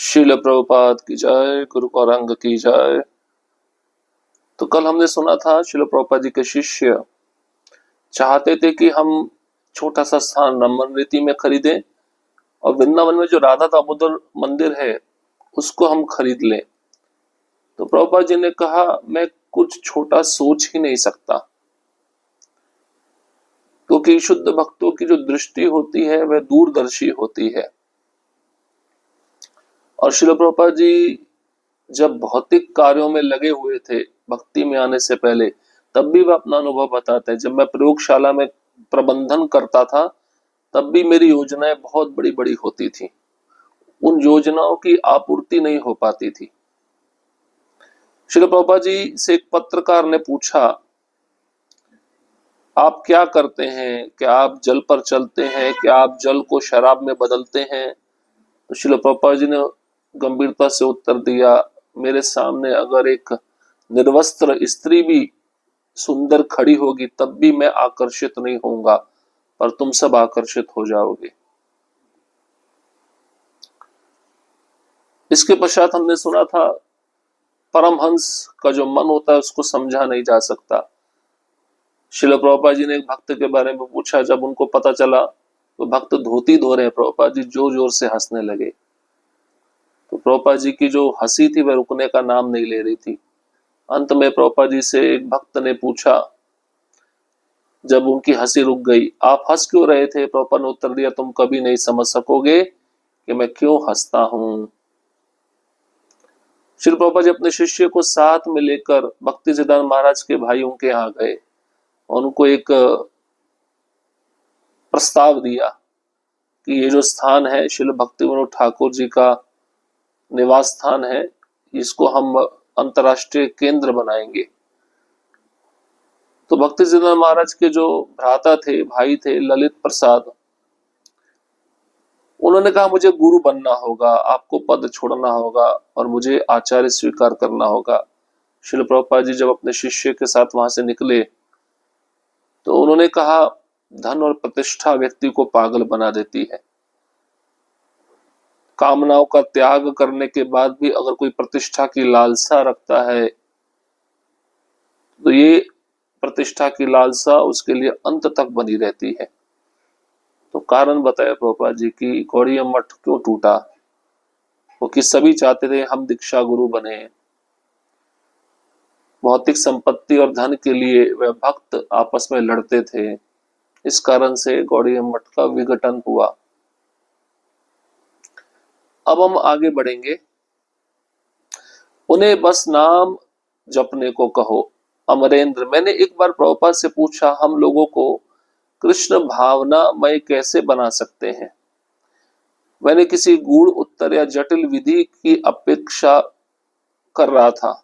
शिल प्रभुपाद की जय, गुरु गौरांग की जय। तो कल हमने सुना था शिल प्रभुपाद जी के शिष्य चाहते थे कि हम छोटा सा स्थान रमन में खरीदें और वृंदावन में जो राधा दामोदर मंदिर है उसको हम खरीद लें। तो प्रभुपाद जी ने कहा मैं कुछ छोटा सोच ही नहीं सकता, क्योंकि शुद्ध भक्तों की जो दृष्टि होती है वह दूरदर्शी होती है। और शिल प्रभुपाद जी जब भौतिक कार्यों में लगे हुए थे भक्ति में आने से पहले, तब भी वह अपना अनुभव बताते हैं। जब मैं प्रयोगशाला में प्रबंधन करता था तब भी मेरी योजनाएं बहुत बड़ी बड़ी होती थी, उन योजनाओं की आपूर्ति नहीं हो पाती थी। श्रील प्रभुपाद जी से एक पत्रकार ने पूछा, आप क्या करते हैं? क्या आप जल पर चलते हैं? क्या आप जल को शराब में बदलते हैं? तो श्रील प्रभुपाद जी ने गंभीरता से उत्तर दिया, मेरे सामने अगर एक निर्वस्त्र स्त्री भी सुंदर खड़ी होगी तब भी मैं आकर्षित नहीं होऊंगा, पर तुम सब आकर्षित हो जाओगे। इसके पश्चात हमने सुना था परमहंस का जो मन होता है उसको समझा नहीं जा सकता। श्रील प्रभुपाद जी ने एक भक्त के बारे में पूछा, जब उनको पता चला तो भक्त धोती धो रहे हैं, प्रभुपाद जी जोर जोर से हंसने लगे। तो प्रभुपाद जी की जो हंसी थी वह रुकने का नाम नहीं ले रही थी। अंत में प्रभुपाद जी से एक भक्त ने पूछा, जब उनकी हंसी रुक गई, आप हंस क्यों रहे थे? प्रभुपाद ने उत्तर दिया, तुम कभी नहीं समझ सकोगे कि मैं क्यों हंसता हूं। श्री प्रभुपाद जी अपने शिष्य को साथ में लेकर भक्ति सिद्धांत महाराज के भाइयों के यहाँ गए और उनको एक प्रस्ताव दिया कि ये जो स्थान है श्रील भक्ति विनोद ठाकुर जी का निवास स्थान है, इसको हम अंतर्राष्ट्रीय केंद्र बनाएंगे। तो भक्ति सिद्धांत महाराज के जो भ्राता थे, भाई थे, ललित प्रसाद, उन्होंने कहा मुझे गुरु बनना होगा, आपको पद छोड़ना होगा और मुझे आचार्य स्वीकार करना होगा। श्रील प्रभुपाद जी जब अपने शिष्य के साथ वहां से निकले तो उन्होंने कहा, धन और प्रतिष्ठा व्यक्ति को पागल बना देती है। कामनाओं का त्याग करने के बाद भी अगर कोई प्रतिष्ठा की लालसा रखता है तो ये प्रतिष्ठा की लालसा उसके लिए अंत तक बनी रहती है। तो कारण बताया प्रभुपाद जी की गौड़ीय मठ क्यों टूटा, वो कि सभी चाहते थे हम दीक्षा गुरु बने। भौतिक संपत्ति और धन के लिए वह भक्त आपस में लड़ते थे, इस कारण से गौड़ीय मठ का विघटन हुआ। अब हम आगे बढ़ेंगे। उन्हें बस नाम जपने को कहो। अमरेंद्र, मैंने एक बार प्रभुपाद से पूछा, हम लोगों को कृष्ण भावनामय कैसे बना सकते हैं? मैंने किसी गूढ़ उत्तर या जटिल विधि की अपेक्षा कर रहा था,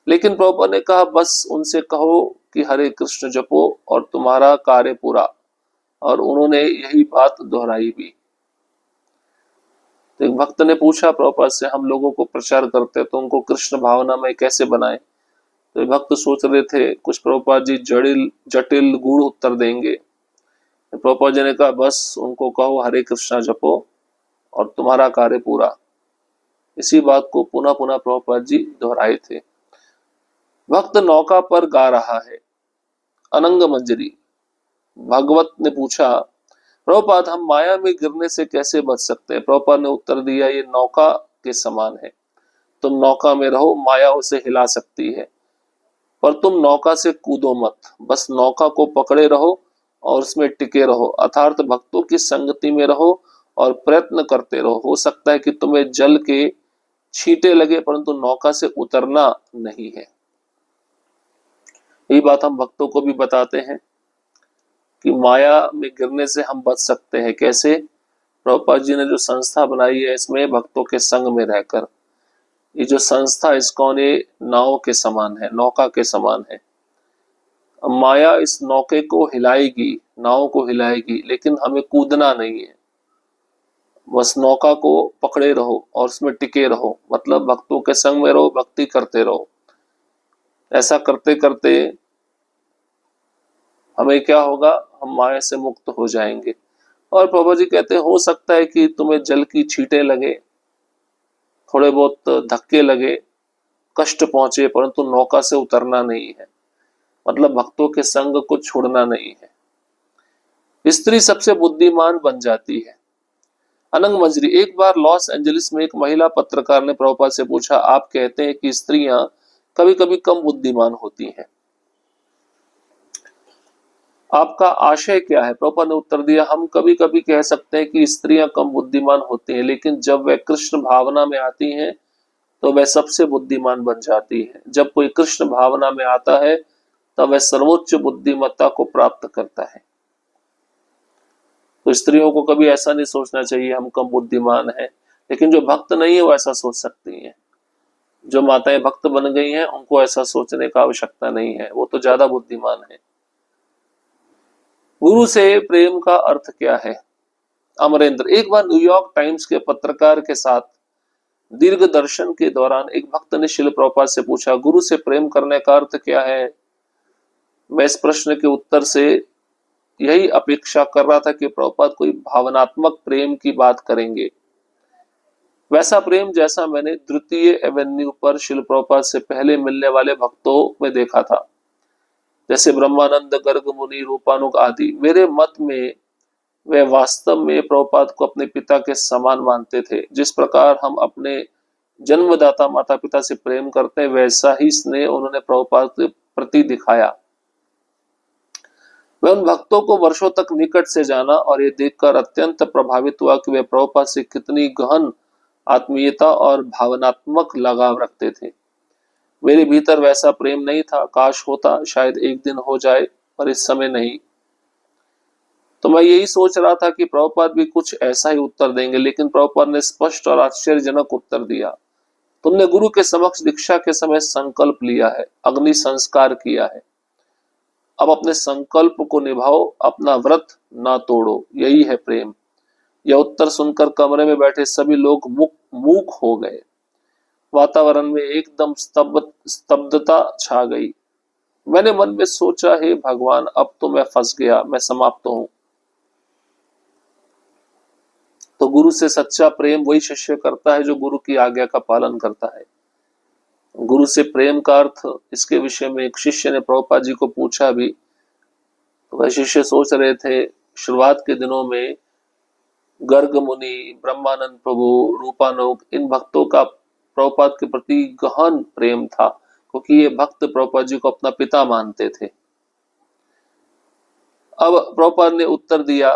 लेकिन प्रभुपाद ने कहा बस उनसे कहो कि हरे कृष्ण जपो और तुम्हारा कार्य पूरा। और उन्होंने यही बात दोहराई भी। तो एक भक्त ने पूछा प्रभुपाद से, हम लोगों को प्रचार करते तो उनको कृष्ण भावना में कैसे बनाए? तो भक्त सोच रहे थे कुछ प्रभुपाद जी जटिल जटिल गूढ़ उत्तर देंगे। प्रभुपाद जी ने कहा बस उनको कहो हरे कृष्णा जपो और तुम्हारा कार्य पूरा। इसी बात को पुनः पुनः प्रभुपाद जी दोहराए थे। भक्त नौका पर गा रहा है अनंग मंजरी। भागवत ने पूछा, प्रभुपाद हम माया में गिरने से कैसे बच सकते हैं? प्रभुपाद ने उत्तर दिया, ये नौका के समान है, तुम नौका में रहो, माया उसे हिला सकती है, पर तुम नौका से कूदो मत, बस नौका को पकड़े रहो और उसमें टिके रहो। अर्थात भक्तों की संगति में रहो और प्रयत्न करते रहो। हो सकता है कि तुम्हें जल के छींटे लगे, परंतु नौका से उतरना नहीं है। यही बात हम भक्तों को भी बताते हैं कि माया में गिरने से हम बच सकते हैं। कैसे? प्रभुपाद जी ने जो संस्था बनाई है इसमें भक्तों के संग में रहकर, ये जो संस्था इस्कॉन ये नाव के समान है, नौका के समान है। माया इस नौके को हिलाएगी, नाव को हिलाएगी, लेकिन हमें कूदना नहीं है, बस नौका को पकड़े रहो और उसमें टिके रहो, मतलब भक्तों के संग में रहो, भक्ति करते रहो। ऐसा करते करते हमें क्या होगा, हम माया से मुक्त हो जाएंगे। और प्रभु जी कहते हैं हो सकता है कि तुम्हें जल की छींटे लगे, थोड़े बहुत धक्के लगे, कष्ट पहुंचे, परंतु नौका से उतरना नहीं है। मतलब भक्तों के संग को छोड़ना नहीं है। स्त्री सबसे बुद्धिमान बन जाती है। अनंग मंजरी, एक बार लॉस एंजलिस में एक महिला पत्रकार ने प्रभुपाद से पूछा, आप कहते हैं कि स्त्रियां कभी कभी कम बुद्धिमान होती हैं, आपका आशय क्या है? प्रभुपाद ने उत्तर दिया, हम कभी कभी कह सकते हैं कि स्त्रियां कम बुद्धिमान होती हैं, लेकिन जब वे कृष्ण भावना में आती हैं तो वह सबसे बुद्धिमान बन जाती है। जब कोई कृष्ण भावना में आता है तब वह सर्वोच्च बुद्धिमत्ता को प्राप्त करता है। तो स्त्रियों को कभी ऐसा नहीं सोचना चाहिए हम कम बुद्धिमान हैं, लेकिन जो भक्त नहीं है वो ऐसा सोच सकती हैं। जो माताएं भक्त बन गई हैं उनको ऐसा सोचने का आवश्यकता नहीं है, वो तो ज्यादा बुद्धिमान है। गुरु से प्रेम का अर्थ क्या है? अमरेंद्र, एक बार न्यूयॉर्क टाइम्स के पत्रकार के साथ दीर्घ दर्शन के दौरान एक भक्त ने शिल प्रभुपाद से पूछा, गुरु से प्रेम करने का अर्थ क्या है? मैं इस प्रश्न के उत्तर से यही अपेक्षा कर रहा था कि प्रभुपाद कोई भावनात्मक प्रेम की बात करेंगे, वैसा प्रेम जैसा मैंने द्वितीय एवेन्यू पर शिल प्रभुपाद से पहले मिलने वाले भक्तों में देखा था, जैसे ब्रह्मानंद, गर्ग मुनि, रूपानुग आदि। मेरे मत में वे वास्तव में प्रभुपाद को अपने पिता के समान मानते थे। जिस प्रकार हम अपने जन्मदाता माता पिता से प्रेम करते हैं, वैसा ही स्नेह उन्होंने प्रभुपाद के प्रति दिखाया। मैं उन भक्तों को वर्षों तक निकट से जाना और ये देखकर अत्यंत प्रभावित हुआ कि वे प्रभुपाद से कितनी गहन आत्मीयता और भावनात्मक लगाव रखते थे। मेरे भीतर वैसा प्रेम नहीं था, काश होता, शायद एक दिन हो जाए, पर इस समय नहीं। तो मैं यही सोच रहा था कि प्रभुपाद भी कुछ ऐसा ही उत्तर देंगे, लेकिन प्रभुपाद ने स्पष्ट और आश्चर्यजनक उत्तर दिया, तुमने गुरु के समक्ष दीक्षा के समय संकल्प लिया है, अग्नि संस्कार किया है, अब अपने संकल्प को निभाओ, अपना व्रत ना तोड़ो, यही है प्रेम। यह उत्तर सुनकर कमरे में बैठे सभी लोग मूक हो गए। वातावरण में एकदम स्तब्धता छा गई। मैंने मन में सोचा, हे भगवान, अब तो मैं फंस गया, मैं समाप्त हूं। तो गुरु से सच्चा प्रेम वही शिष्य करता है जो गुरु की आज्ञा का पालन करता है। गुरु से प्रेम का अर्थ, इसके विषय में एक शिष्य ने प्रभुपाद जी को पूछा भी। तो वह शिष्य सोच रहे थे, शुरुआत के दिनों में गर्ग मुनि, ब्रह्मानंद प्रभु, रूपानुग, इन भक्तों का प्रभुपाद के प्रति गहन प्रेम था, क्योंकि ये भक्त प्रभुपाद जी को अपना पिता मानते थे। अब प्रभुपाद ने उत्तर दिया,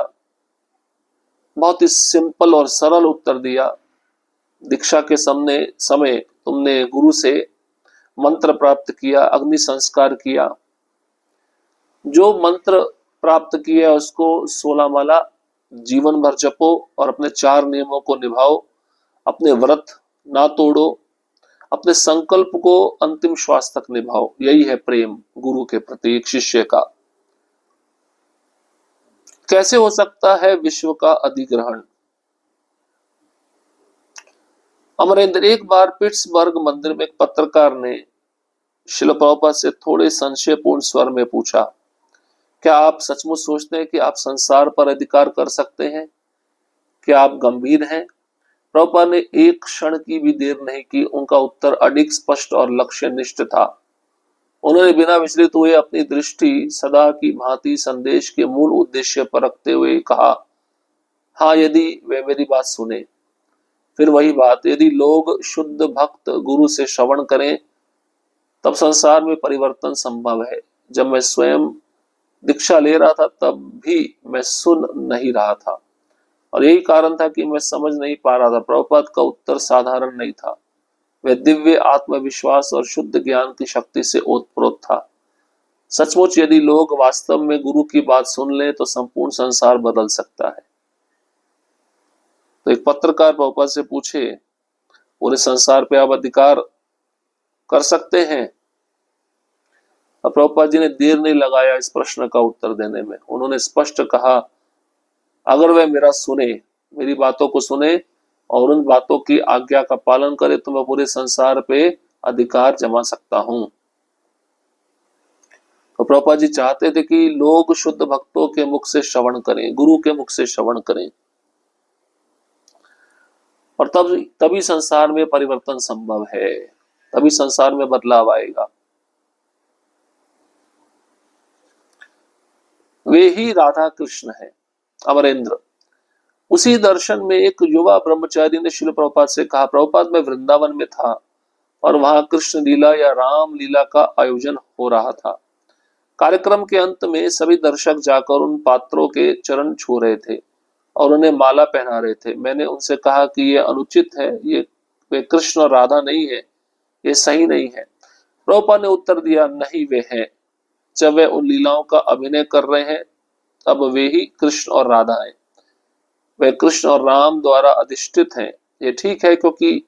बहुत ही सिंपल और सरल उत्तर दिया, दीक्षा के समय तुमने गुरु से मंत्र प्राप्त किया, अग्नि संस्कार किया, जो मंत्र प्राप्त किया उसको 16 माला जीवन भर जपो और अपने 4 नियमों को निभाओ, अपने व्रत ना तोड़ो, अपने संकल्प को अंतिम श्वास तक निभाओ। यही है प्रेम गुरु के प्रति एक शिष्य का। कैसे हो सकता है विश्व का अधिग्रहण? अमरेंद्र, एक बार पिट्सबर्ग मंदिर में एक पत्रकार ने शिल प्रभुपाद से थोड़े संशयपूर्ण स्वर में पूछा, क्या आप सचमुच सोचते हैं कि आप संसार पर अधिकार कर सकते हैं? क्या आप गंभीर हैं? प्रभुपाद ने एक क्षण की भी देर नहीं की। उनका उत्तर अडिग, स्पष्ट और लक्ष्यनिष्ठ था। उन्होंने बिना विचलित हुए अपनी दृष्टि सदा की भांति संदेश के मूल उद्देश्य पर रखते हुए कहा, हाँ, यदि वे मेरी बात सुने। फिर वही बात, यदि लोग शुद्ध भक्त गुरु से श्रवण करें तब संसार में परिवर्तन संभव है। जब मैं स्वयं दीक्षा ले रहा था तब भी मैं सुन नहीं रहा था, और यही कारण था कि मैं समझ नहीं पा रहा था। प्रभुपाद का उत्तर साधारण नहीं था, वह दिव्य आत्मविश्वास और शुद्ध ज्ञान की शक्ति से ओतप्रोत था। सचमुच यदि लोग वास्तव में गुरु की बात सुन लें तो संपूर्ण संसार बदल सकता है। तो एक पत्रकार प्रभुपाद से पूछे, पूरे संसार पे आप अधिकार कर सकते हैं? अब प्रभुपाद जी ने देर नहीं लगाया इस प्रश्न का उत्तर देने में। उन्होंने स्पष्ट कहा, अगर वह मेरा सुने, मेरी बातों को सुने और उन बातों की आज्ञा का पालन करे तो मैं पूरे संसार पे अधिकार जमा सकता हूं। तो प्रभुपाद जी चाहते थे कि लोग शुद्ध भक्तों के मुख से श्रवण करें, गुरु के मुख से श्रवण करें। और तब तभी संसार में परिवर्तन संभव है, तभी संसार में बदलाव आएगा। वे ही राधा कृष्ण है। अमरेंद्र, उसी दर्शन में एक युवा ब्रह्मचारी ने शिल प्रभुपाद से कहा, प्रभुपाद मैं वृंदावन में था और वहां कृष्ण लीला या राम लीला का आयोजन हो रहा था। कार्यक्रम के अंत में सभी दर्शक जाकर उन पात्रों के चरण छू रहे थे और उन्हें माला पहना रहे थे। मैंने उनसे कहा कि यह अनुचित है, ये वे कृष्ण और राधा नहीं है, ये सही नहीं है। प्रभुपाद ने उत्तर दिया, नहीं वे हैं। जब वे उन लीलाओं का अभिनय कर रहे हैं तब वे ही कृष्ण और राधा हैं। वे कृष्ण और राम द्वारा अधिष्ठित हैं। ये ठीक है, क्योंकि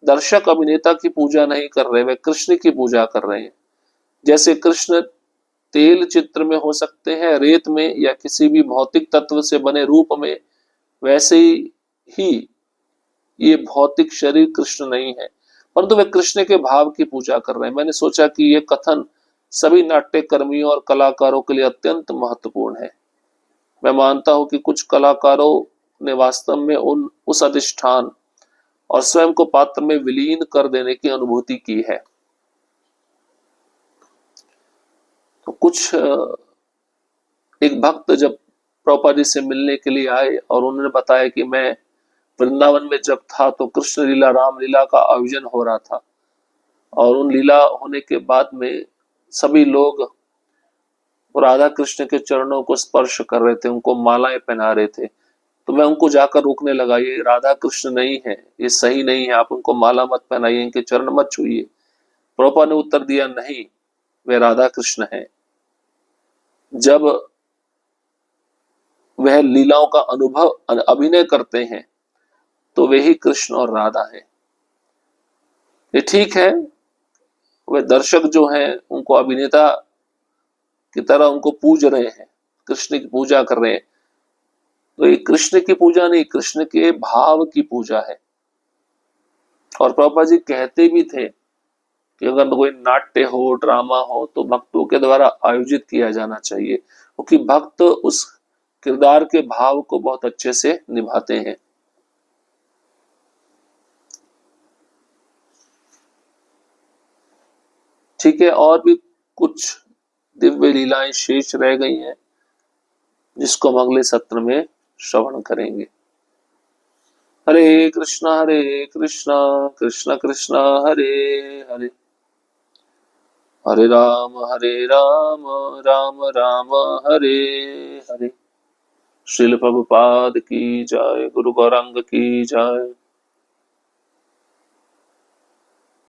दर्शक अभिनेता की पूजा नहीं कर रहे, वे कृष्ण की पूजा कर रहे हैं। जैसे कृष्ण तेल चित्र में हो सकते हैं, रेत में या किसी भी भौतिक तत्व से बने रूप में, वैसे ही ये भौतिक शरीर कृष्ण नहीं है, परंतु वे कृष्ण के भाव की पूजा कर रहे हैं। मैंने सोचा कि यह कथन सभी नाट्य कर्मियों और कलाकारों के लिए अत्यंत महत्वपूर्ण है। मैं मानता हूं कि कुछ कलाकारों ने वास्तव में उस अधिष्ठान और स्वयं को पात्र में विलीन कर देने की अनुभूति की है। तो कुछ एक भक्त जब प्रभुपाद जी से मिलने के लिए आए और उन्होंने बताया कि मैं वृंदावन में जब था तो कृष्ण लीला राम लीला का आयोजन हो रहा था और उन लीला होने के बाद में सभी लोग राधा कृष्ण के चरणों को स्पर्श कर रहे थे, उनको मालाएं पहना रहे थे। तो मैं उनको जाकर रोकने लगा, ये राधा कृष्ण नहीं है, ये सही नहीं है, आप उनको माला मत पहनाइए, इनके चरण मत छूइए। प्रभुपाद ने उत्तर दिया, नहीं वे राधा कृष्ण हैं। जब वह लीलाओं का अनुभव अभिनय करते हैं तो वे ही कृष्ण और राधा हैं। ये ठीक है, वे दर्शक जो हैं उनको अभिनेता की तरह उनको पूज रहे हैं, कृष्ण की पूजा कर रहे हैं। तो ये कृष्ण की पूजा नहीं, कृष्ण के भाव की पूजा है। और प्रभुपाद जी कहते भी थे कि अगर कोई नाट्य हो, ड्रामा हो, तो भक्तों के द्वारा आयोजित किया जाना चाहिए, क्योंकि भक्त उस किरदार के भाव को बहुत अच्छे से निभाते हैं। ठीक है, और भी कुछ दिव्य लीलाएं शेष रह गई हैं जिसको हम अगले सत्र में श्रवण करेंगे। हरे कृष्णा कृष्ण कृष्ण हरे हरे, हरे राम राम राम हरे हरे। श्रील प्रभुपाद की जय, गुरु गौरांग की जय।